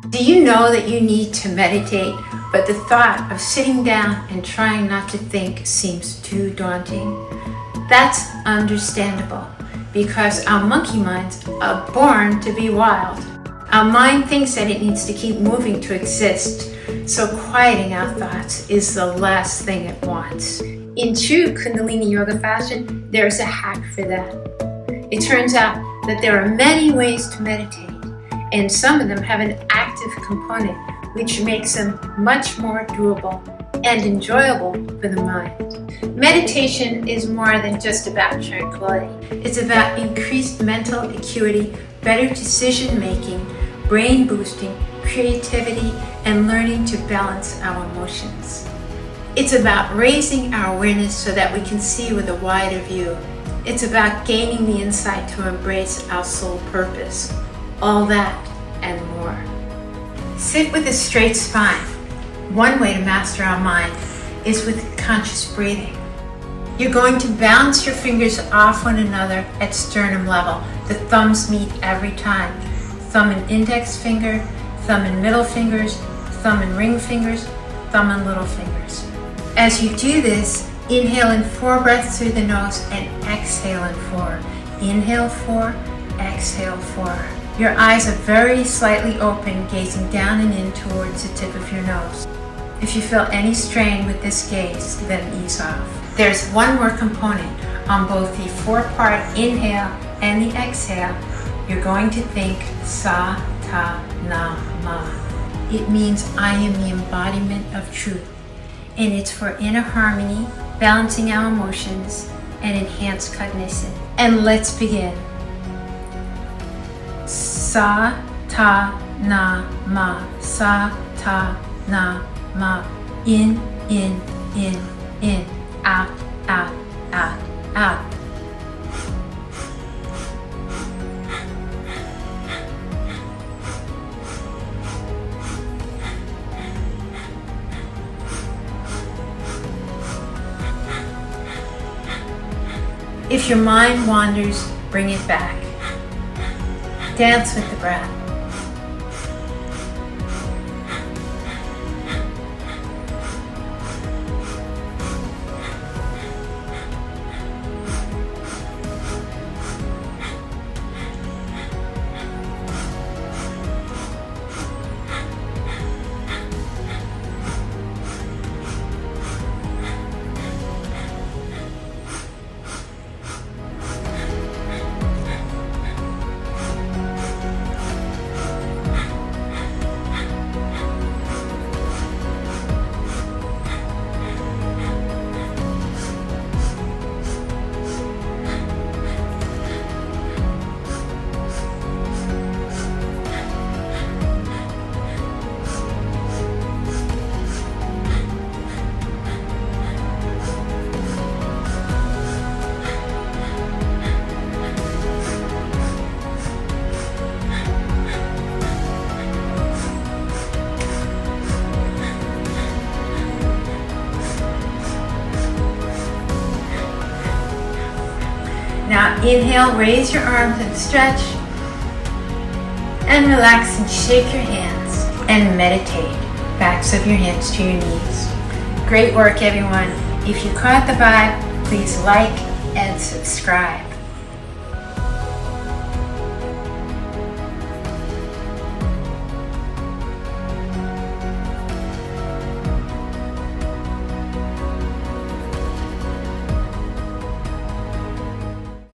Do you know that you need to meditate, but the thought of sitting down and trying not to think seems too daunting? That's understandable, because our monkey minds are born to be wild. Our mind thinks that it needs to keep moving to exist, so quieting our thoughts is the last thing it wants. In true Kundalini Yoga fashion, there's a hack for that. It turns out that there are many ways to meditate, and some of them have an active component, which makes them much more doable and enjoyable for the mind. Meditation is more than just about tranquility. It's about increased mental acuity, better decision making, brain boosting, creativity, and learning to balance our emotions. It's about raising our awareness so that we can see with a wider view. It's about gaining the insight to embrace our soul purpose. All that and more. Sit with a straight spine. One way to master our mind is with conscious breathing. You're going to bounce your fingers off one another at sternum level. The thumbs meet every time. Thumb and index finger, thumb and middle fingers, thumb and ring fingers, thumb and little fingers. As you do this, inhale in 4 breaths through the nose and exhale in 4. Inhale 4, exhale 4. Your eyes are very slightly open, gazing down and in towards the tip of your nose. If you feel any strain with this gaze, then ease off. There's one more component. On both the 4-part inhale and the exhale, you're going to think Sa, Ta, Na, Ma. It means I am the embodiment of truth. And it's for inner harmony, balancing our emotions, and enhanced cognition. And let's begin. Sa, Ta, Na, Ma. Sa, Ta, Na, Ma. In, in, in. Out, out, out, out. If your mind wanders, bring it back. Dance with the breath. Now inhale, raise your arms and stretch, and relax and shake your hands and meditate. Backs of your hands to your knees. Great work, everyone. If you caught the vibe, please like and subscribe.